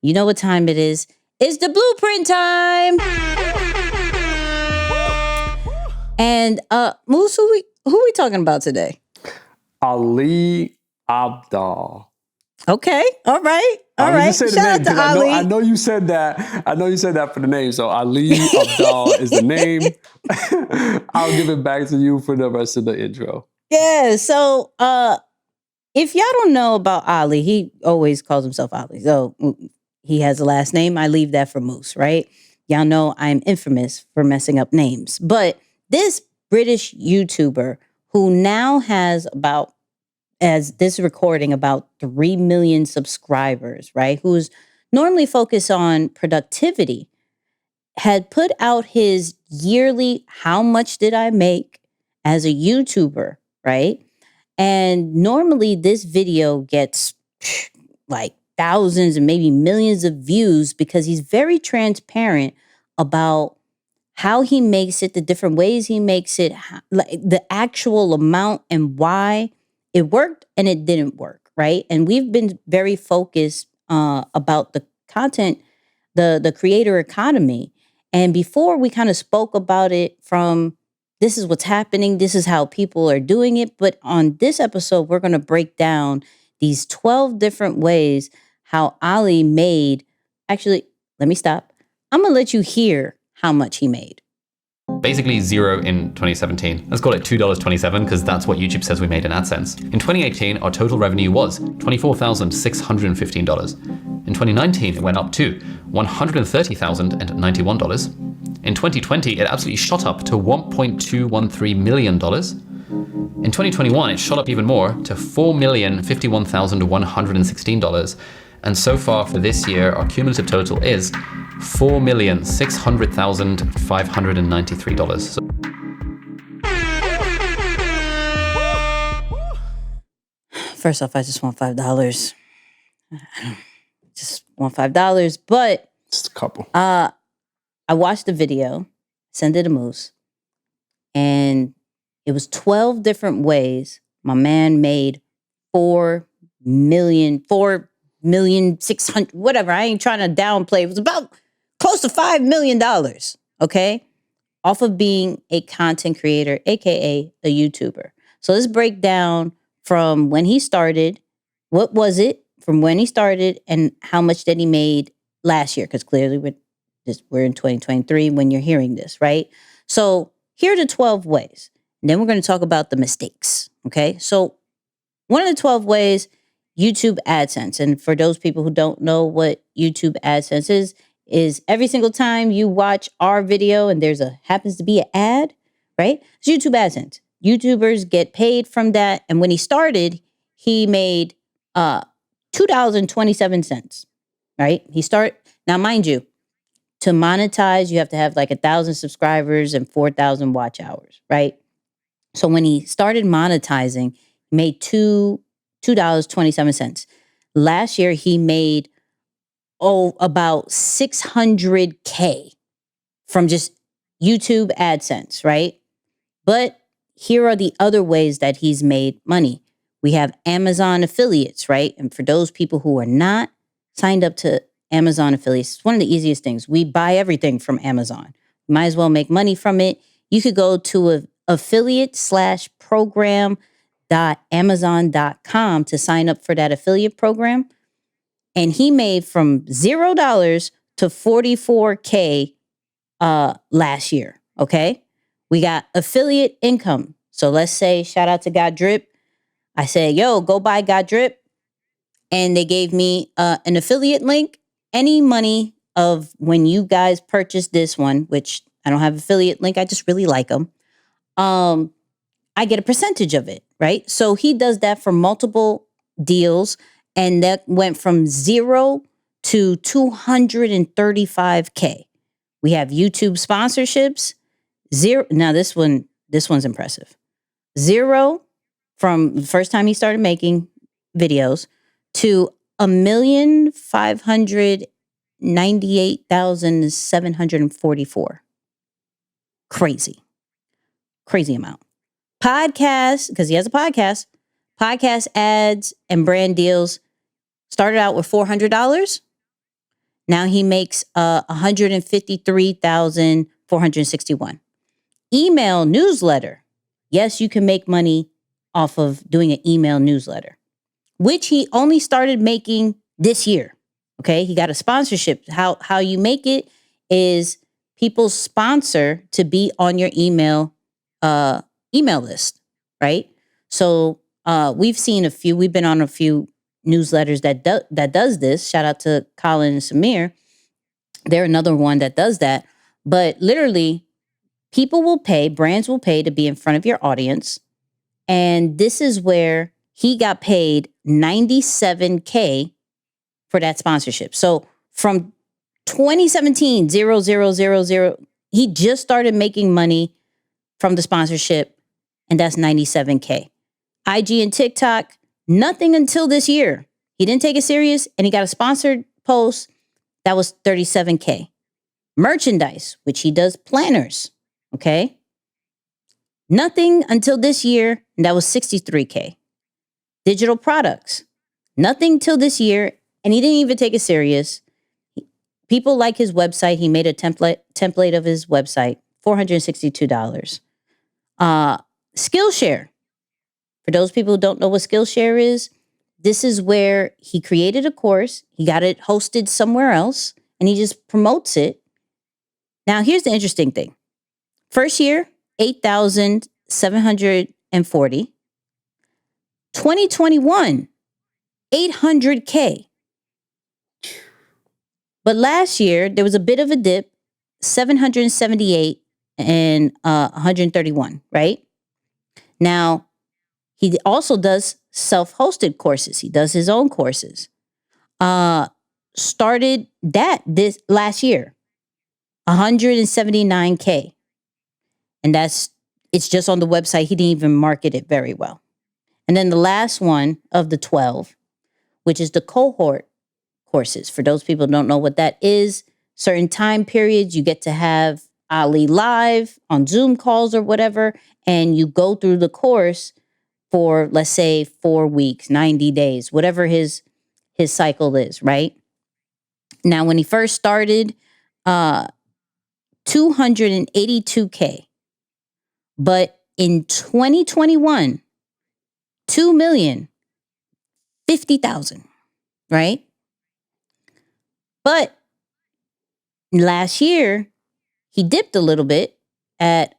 You know what time it is. It's the blueprint time. And Moose, who we talking about today? Ali Abdaal. Okay. All right. Just say the Shout name out to because Ali. I know you said that. I know you said that for the name. So Ali Abdaal is the name. I'll give it back to you for the rest of the intro. Yeah. So if y'all don't know about Ali, he always calls himself Ali. So he has a last name. I leave that for Moose, right? Y'all know I'm infamous for messing up names. But this British YouTuber who now has about, as this recording, about 3 million subscribers, right? Who's normally focused on productivity, had put out his yearly, how much did I make as a YouTuber, right? And normally this video gets like thousands and maybe millions of views because he's very transparent about how he makes it, the different ways he makes it, like the actual amount and why it worked and it didn't work, right? And we've been very focused about the content, the creator economy. And before we kind of spoke about it from this is what's happening, this is how people are doing it. But on this episode, we're going to break down these 12 different ways how Ali made. Actually, let me stop. I'm going to let you hear how much he made. Basically zero in 2017. Let's call it $2.27 because that's what YouTube says we made in AdSense. In 2018, our total revenue was $24,615. In 2019, it went up to $130,091. In 2020, it absolutely shot up to $1.213 million. In 2021, it shot up even more to $4,051,116. And so far for this year, our cumulative total is $4,600,593. First off, I just want $5. Just want $5, but Just a couple. I watched the video, sent it to Moose, and it was 12 different ways my man made 4,600,000, whatever. I ain't trying to downplay. It was about close to $5 million, okay? Off of being a content creator, AKA a YouTuber. So let's break down from when he started, what was it from when he started, and how much that he made last year, because clearly we're in 2023 when you're hearing this, right? So here are the 12 ways. And then we're going to talk about the mistakes, okay? So one of the 12 ways, YouTube AdSense. And for those people who don't know what YouTube AdSense is every single time you watch our video and happens to be an ad, right? It's YouTube AdSense. YouTubers get paid from that. And when he started, he made $2.27, right? Now, mind you, to monetize, you have to have like 1,000 subscribers and 4,000 watch hours, right? So when he started monetizing, he made $2.27. Last year, he made about $600K from just YouTube AdSense, right? But here are the other ways that he's made money. We have Amazon affiliates, right? And for those people who are not signed up to Amazon affiliates, it's one of the easiest things. We buy everything from Amazon. Might as well make money from it. You could go to affiliate/program.amazon.com to sign up for that affiliate program. And he made from $0 to $44K last year, okay? We got affiliate income. So let's say, shout out to God Drip. I said, yo, go buy God Drip. And they gave me an affiliate link. Any money of when you guys purchase this one, which I don't have affiliate link, I just really like them. I get a percentage of it, right? So he does that for multiple deals. And that went from 0 to $235K. We have YouTube sponsorships. 0. Now this one's impressive. 0 from the first time he started making videos to $1,598,744. Crazy amount. Podcast, because he has a podcast ads and brand deals started out with $400. Now he makes 153,461. Email newsletter. Yes, you can make money off of doing an email newsletter, which he only started making this year. Okay, he got a sponsorship. How you make it is people sponsor to be on your email list, right? So we've seen a few. We've been on a few newsletters that does this. Shout out to Colin and Samir. They're another one that does that. But literally, people will pay, brands will pay to be in front of your audience. And this is where he got paid $97K for that sponsorship. So from 2017, 0000, he just started making money from the sponsorship, and that's $97K. IG and TikTok, nothing until this year. He didn't take it serious, and he got a sponsored post that was $37K. Merchandise, which he does planners, okay? Nothing until this year, and that was $63K. Digital products, nothing till this year, and he didn't even take it serious. People like his website. He made a template of his website, $462. Skillshare. For those people who don't know what Skillshare is, this is where he created a course. He got it hosted somewhere else, and he just promotes it. Now, here's the interesting thing. First year, 8,740. 2021, 800K. But last year, there was a bit of a dip, 778 and 131, right? Now, he also does self-hosted courses. He does his own courses. Started that this last year, 179K. And it's just on the website. He didn't even market it very well. And then the last one of the 12, which is the Cohort courses. For those people who don't know what that is, certain time periods, you get to have Ali live on Zoom calls or whatever, and you go through the course for, let's say, 4 weeks, 90 days, whatever his cycle is, right? Now, when he first started, 282K. But in 2021, 2,050,000, right? But last year, he dipped a little bit at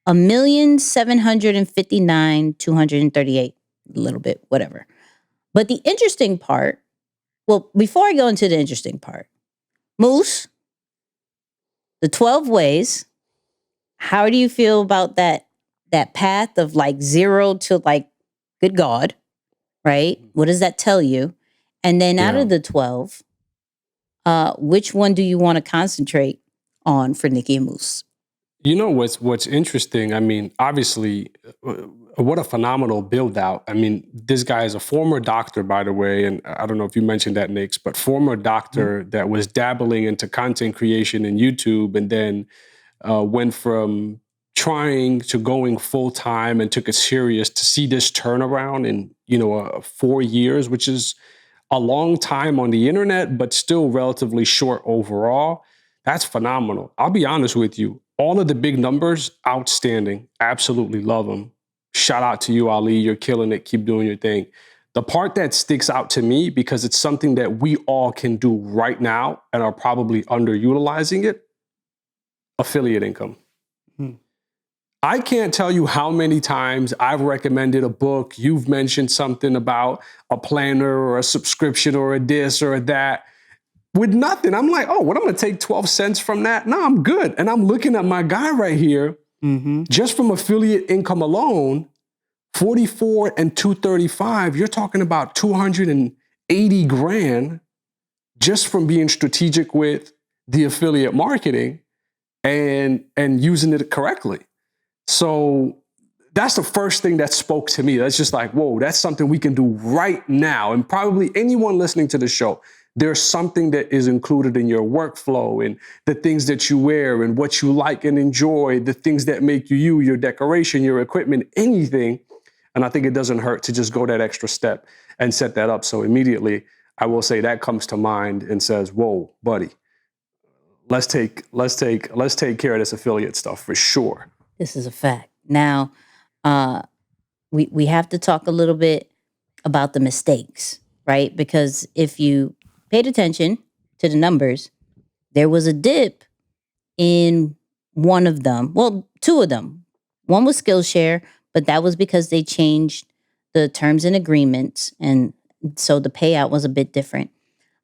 1,759,238, a little bit, whatever. But the interesting part, well, before I go into the interesting part, Moose, the 12 ways, how do you feel about that path of like 0 to like, good God, right? What does that tell you? And then out of the 12, which one do you want to concentrate on for Nicky and Moose? You know what's interesting? I mean, obviously, what a phenomenal build out. I mean, this guy is a former doctor, by the way, and I don't know if you mentioned that, Nix, but former doctor that was dabbling into content creation in YouTube, and then went from trying to going full time and took it serious to see this turnaround in 4 years, which is a long time on the internet, but still relatively short overall. That's phenomenal. I'll be honest with you. All of the big numbers, outstanding. Absolutely love them. Shout out to you, Ali. You're killing it. Keep doing your thing. The part that sticks out to me, because it's something that we all can do right now and are probably underutilizing it, affiliate income. I can't tell you how many times I've recommended a book. You've mentioned something about a planner or a subscription or a this or a that. With nothing. I'm like, oh, what, I'm going to take 12 cents from that? No, I'm good. And I'm looking at my guy right here, just from affiliate income alone, 44 and 235, you're talking about 280 grand just from being strategic with the affiliate marketing and using it correctly. So that's the first thing that spoke to me. That's just like, whoa, that's something we can do right now. And probably anyone listening to the show, there's something that is included in your workflow and the things that you wear and what you like and enjoy, the things that make you, your decoration, your equipment, anything. And I think it doesn't hurt to just go that extra step and set that up. So immediately, I will say that comes to mind and says, whoa, buddy, let's take care of this affiliate stuff for sure. This is a fact. Now, we have to talk a little bit about the mistakes, right? Because if you paid attention to the numbers, there was a dip in one of them. Well, two of them. One was Skillshare, but that was because they changed the terms and agreements, and so the payout was a bit different.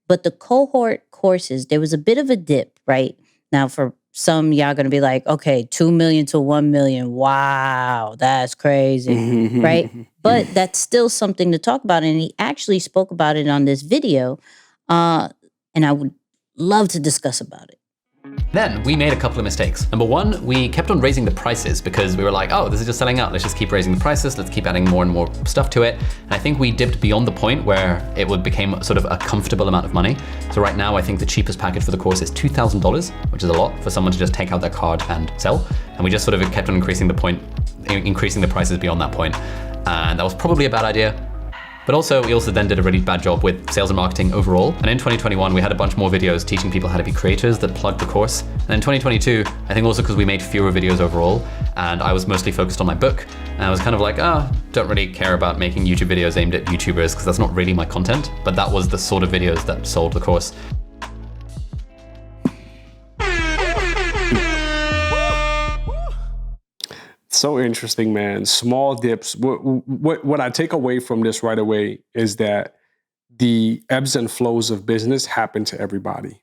But the cohort courses, there was a bit of a dip, right? Now, for some, y'all going to be like, okay, 2 million to 1 million. Wow, that's crazy, right? But that's still something to talk about. And he actually spoke about it on this video. And I would love to discuss about it. Then we made a couple of mistakes. Number one, we kept on raising the prices because we were like, oh, this is just selling out. Let's just keep raising the prices. Let's keep adding more and more stuff to it. And I think we dipped beyond the point where it became sort of a comfortable amount of money. So right now, I think the cheapest package for the course is $2,000, which is a lot for someone to just take out their card and sell. And we just sort of kept on increasing the prices beyond that point. And that was probably a bad idea. But also, we also then did a really bad job with sales and marketing overall. And in 2021, we had a bunch more videos teaching people how to be creators that plugged the course. And in 2022, I think also because we made fewer videos overall, and I was mostly focused on my book, and I was kind of like, don't really care about making YouTube videos aimed at YouTubers because that's not really my content. But that was the sort of videos that sold the course. So interesting, man. Small dips. What I take away from this right away is that the ebbs and flows of business happen to everybody.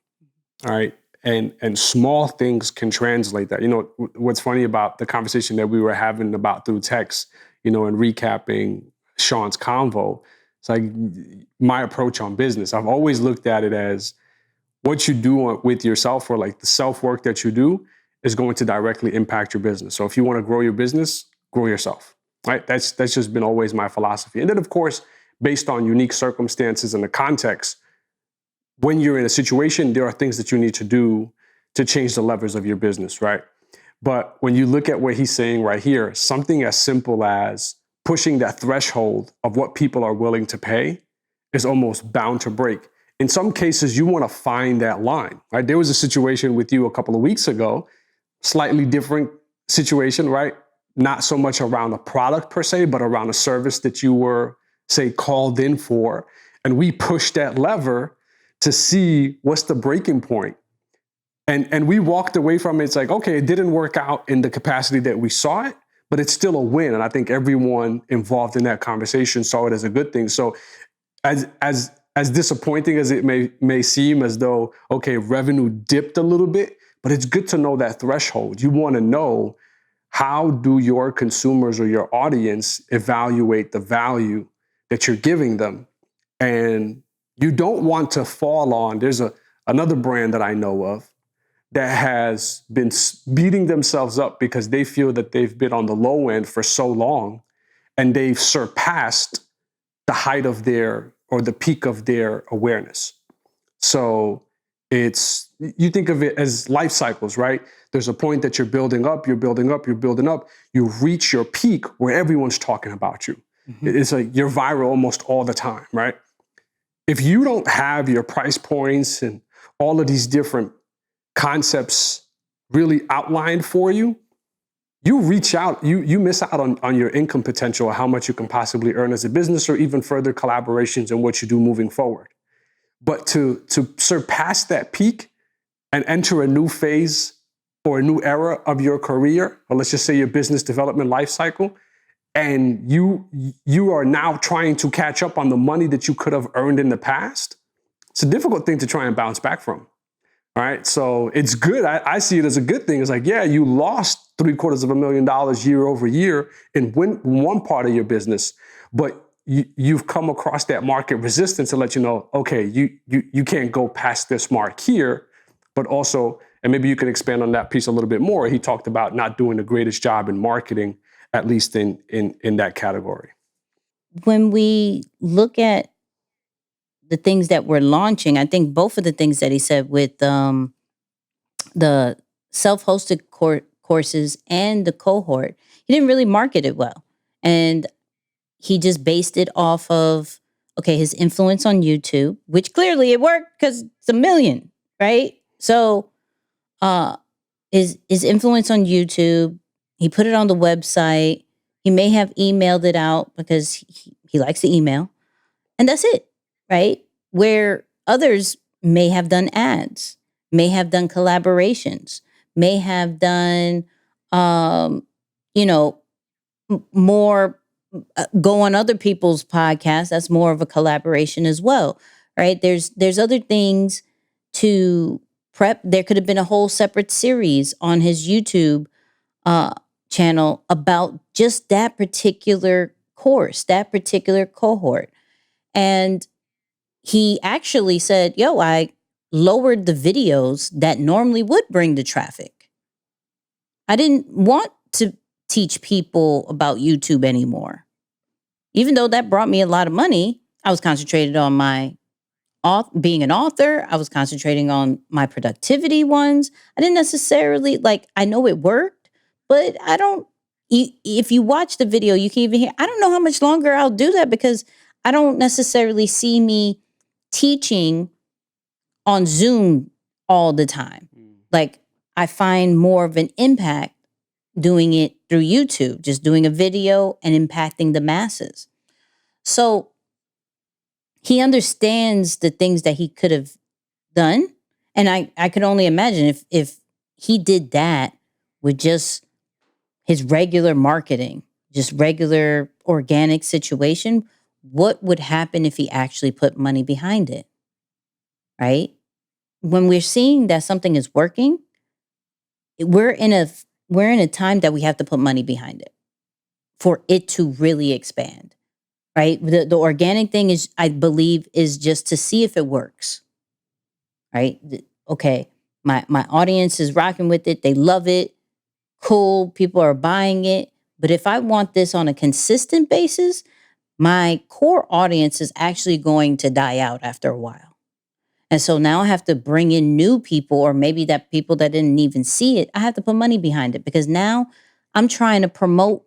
All right. And small things can translate that. You know, what's funny about the conversation that we were having about through text, you know, and recapping Sean's convo, it's like my approach on business. I've always looked at it as what you do with yourself, or like the self-work that you do, is going to directly impact your business. So if you want to grow your business, grow yourself, right? That's just been always my philosophy. And then, of course, based on unique circumstances and the context, when you're in a situation, there are things that you need to do to change the levers of your business, right? But when you look at what he's saying right here, something as simple as pushing that threshold of what people are willing to pay is almost bound to break. In some cases, you want to find that line, right? There was a situation with you a couple of weeks ago, slightly different situation, right? Not so much around a product per se, but around a service that you were, say, called in for. And we pushed that lever to see what's the breaking point. And we walked away from it. It's like, okay, it didn't work out in the capacity that we saw it, but it's still a win. And I think everyone involved in that conversation saw it as a good thing. So as disappointing as it may seem, as though, okay, revenue dipped a little bit, but it's good to know that threshold. You want to know, how do your consumers or your audience evaluate the value that you're giving them? And you don't want to fall on, there's another brand that I know of that has been beating themselves up because they feel that they've been on the low end for so long and they've surpassed the height of their, or the peak of their awareness. So you think of it as life cycles, right? There's a point that you're building up, you reach your peak where everyone's talking about you. Mm-hmm. It's like you're viral almost all the time, right? If you don't have your price points and all of these different concepts really outlined for you, you reach out, you miss out on your income potential, or how much you can possibly earn as a business, or even further collaborations and what you do moving forward. But to surpass that peak and enter a new phase or a new era of your career, or let's just say your business development life cycle, and you are now trying to catch up on the money that you could have earned in the past, it's a difficult thing to try and bounce back from. All right. So it's good. I see it as a good thing. It's like, yeah, you lost $750,000 year over year in one part of your business, but you've come across that market resistance to let you know, okay, you can't go past this mark here, but also, and maybe you can expand on that piece a little bit more. He talked about not doing the greatest job in marketing, at least in that category. When we look at the things that we're launching, I think both of the things that he said with the self-hosted courses and the cohort, he didn't really market it well. And he just based it off of, okay, his influence on YouTube, which clearly it worked because it's 1 million, right? So his influence on YouTube. He put it on the website. He may have emailed it out because he likes to email. And that's it, right? Where others may have done ads, may have done collaborations, may have done, more go on other people's podcasts. That's more of a collaboration as well, right? There's other things to prep. There could have been a whole separate series on his YouTube channel about just that particular course, that particular cohort. And he actually said, yo, I lowered the videos that normally would bring the traffic. I didn't want to teach people about YouTube anymore. Even though that brought me a lot of money, I was concentrated on my being an author. I was concentrating on my productivity ones. I didn't necessarily, I know it worked, but I don't, if you watch the video, you can even hear, I don't know how much longer I'll do that because I don't necessarily see me teaching on Zoom all the time. Like, I find more of an impact doing it through YouTube, just doing a video and impacting the masses. So he understands the things that he could have done. And I could only imagine if he did that with just his regular marketing, just regular organic situation, what would happen if he actually put money behind it, right? When we're seeing that something is working, we're in a time that we have to put money behind it for it to really expand, right? The organic thing is, I believe, is just to see if it works, right? Okay, my audience is rocking with it. They love it. Cool. People are buying it. But if I want this on a consistent basis, my core audience is actually going to die out after a while. And so now I have to bring in new people, or maybe that people that didn't even see it. I have to put money behind it because now I'm trying to promote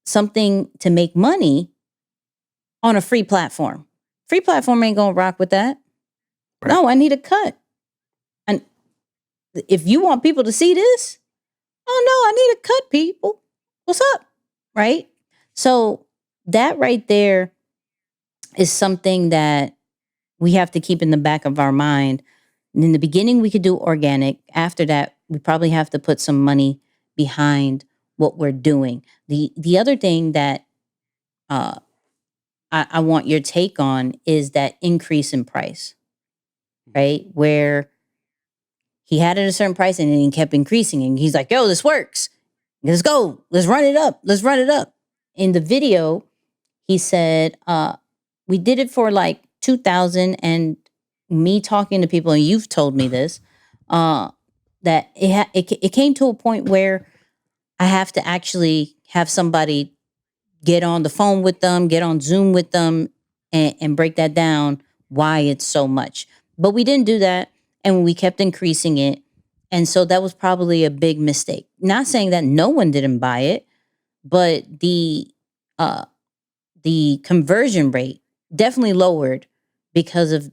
something to make money on a free platform. Free platform ain't going to rock with that. Right. No, I need a cut. And if you want people to see this, oh no, I need a cut, people. What's up? Right? So that right there is something that we have to keep in the back of our mind. And in the beginning, we could do organic. After that, we probably have to put some money behind what we're doing. The other thing that I want your take on is that increase in price, right? Where he had it at a certain price and then he kept increasing. And he's like, yo, this works. Let's go. Let's run it up. Let's run it up. In the video, he said, we did it for like 2,000, and me talking to people, and you've told me this, that it came to a point where I have to actually have somebody get on the phone with them, get on Zoom with them, and break that down why it's so much. But we didn't do that, and we kept increasing it. And so that was probably a big mistake. Not saying that no one didn't buy it, but the conversion rate definitely lowered because of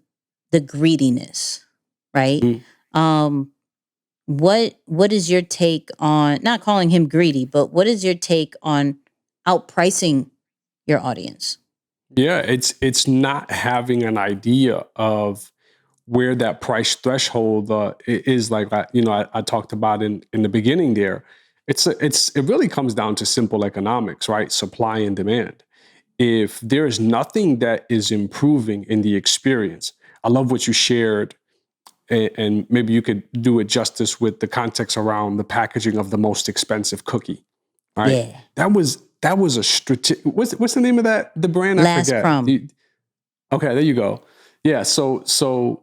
the greediness, right? What is your take on, not calling him greedy, but what is your take on outpricing your audience? Yeah, it's not having an idea of where that price threshold is. Like I talked about in the beginning there. It really comes down to simple economics, right? Supply and demand. If there is nothing that is improving in the experience, I love what you shared, and maybe you could do it justice with the context around the packaging of the most expensive cookie, right? Yeah. That was a strategic. What's the name of the brand? Last I forget. Crumb. Okay, there you go. Yeah. So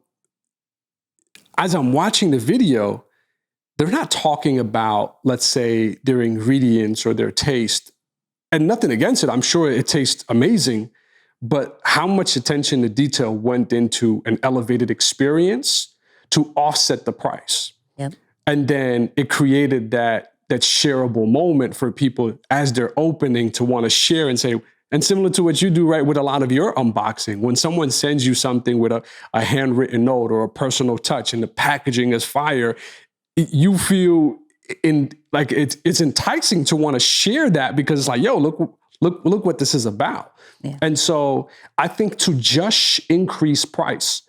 as I'm watching the video, they're not talking about, let's say, their ingredients or their taste. And nothing against it. I'm sure it tastes amazing, but how much attention to detail went into an elevated experience to offset the price? Yep. And then it created that shareable moment for people as they're opening to want to share and say, and similar to what you do, right, with a lot of your unboxing, when someone sends you something with a handwritten note or a personal touch and the packaging is fire, you feel in like it's enticing to want to share that because it's like, yo, look what this is about. Yeah. And so I think to just increase price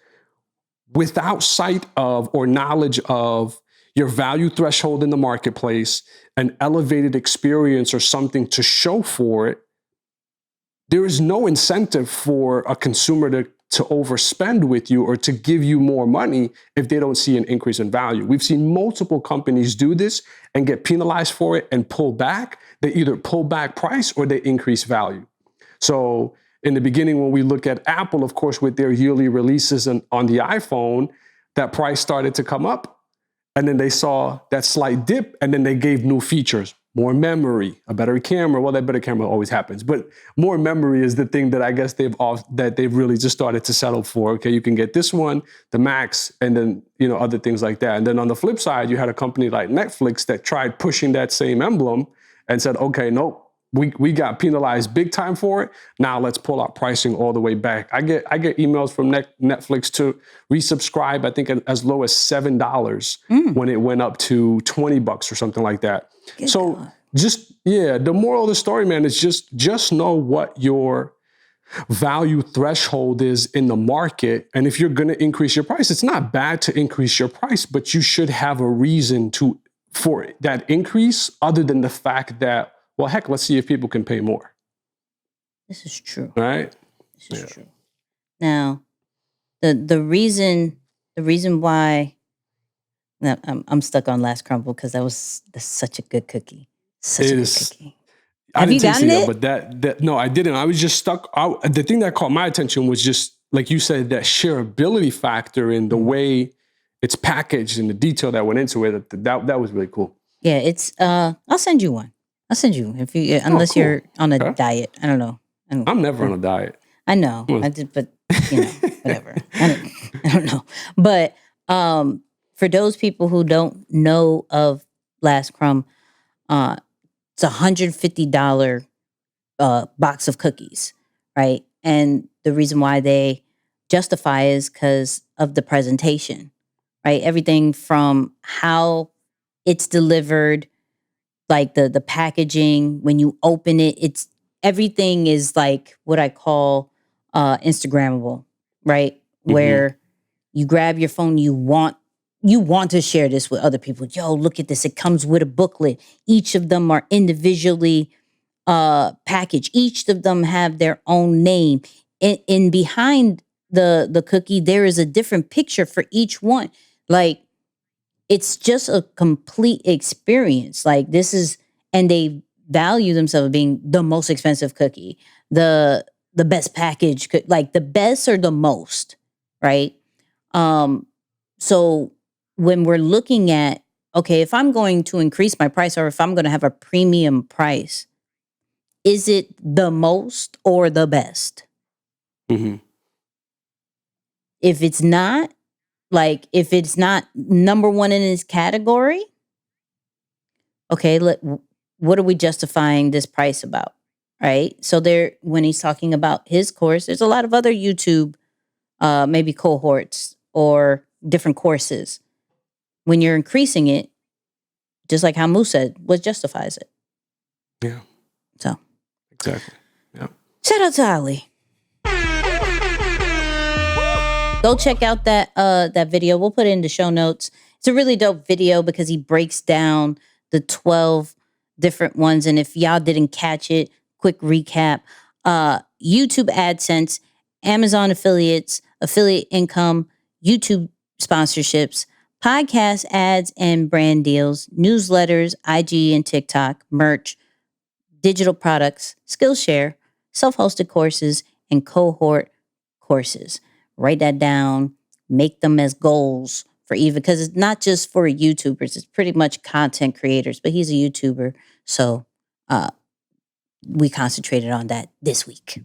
without sight of or knowledge of your value threshold in the marketplace, an elevated experience or something to show for it, there is no incentive for a consumer to overspend with you or to give you more money if they don't see an increase in value. We've seen multiple companies do this and get penalized for it and pull back. They either pull back price or they increase value. So in the beginning, when we look at Apple, of course, with their yearly releases on the iPhone, that price started to come up. And then they saw that slight dip, and then they gave new features, more memory, a better camera. Well, that better camera always happens, but more memory is the thing that I guess they've really just started to settle for. Okay, you can get this one, the Max, and then other things like that. And then on the flip side, you had a company like Netflix that tried pushing that same emblem and said, okay, nope. We got penalized big time for it. Now let's pull our pricing all the way back. I get emails from Netflix to resubscribe, I think as low as $7 when it went up to $20 or something like that. Good so God. the moral of the story, man, is just know what your value threshold is in the market. And if you're going to increase your price, it's not bad to increase your price, but you should have a reason for that increase other than the fact that, well, heck, let's see if people can pay more. This is true. Right? This is true. Now, the reason why I'm stuck on Last Crumble because that's such a good cookie. Such a good cookie. Have you gotten it? But that no, I didn't. I was just stuck. The thing that caught my attention was just like you said, that shareability factor in the way it's packaged and the detail that went into it. That was really cool. Yeah, it's. I'll send you one. I'll send you if you unless cool. You're on a diet. I don't know. I'm never on a diet. I know. I did, but whatever. I don't know. But for those people who don't know of Last Crumb, it's $150 box of cookies, right? And the reason why they justify is because of the presentation, right? Everything from how it's delivered, like the packaging, when you open it, everything is like what I call Instagrammable, right? Where you grab your phone, you want to share this with other people. Yo, look at this. It comes with a booklet. Each of them are individually packaged. Each of them have their own name. And behind the cookie, there is a different picture for each one. Like, it's just a complete experience. Like, and they value themselves being the most expensive cookie, the best package, like the best or the most, right? So when we're looking at, okay, if I'm going to increase my price or if I'm going to have a premium price, is it the most or the best? Mm-hmm. If it's not, like, if it's not number one in its category, okay, what are we justifying this price about, right? So when he's talking about his course, there's a lot of other YouTube, maybe cohorts or different courses. When you're increasing it, just like how Moose said, what justifies it? Yeah. So. Exactly. Yeah. Shout out to Ali. Go check out that video. We'll put it in the show notes. It's a really dope video because he breaks down the 12 different ones. And if y'all didn't catch it, quick recap. YouTube AdSense, Amazon affiliates, affiliate income, YouTube sponsorships, podcast ads and brand deals, newsletters, IG and TikTok, merch, digital products, Skillshare, self-hosted courses, and cohort courses. Write that down, make them as goals for even, because it's not just for YouTubers, it's pretty much content creators, but he's a YouTuber. So we concentrated on that this week.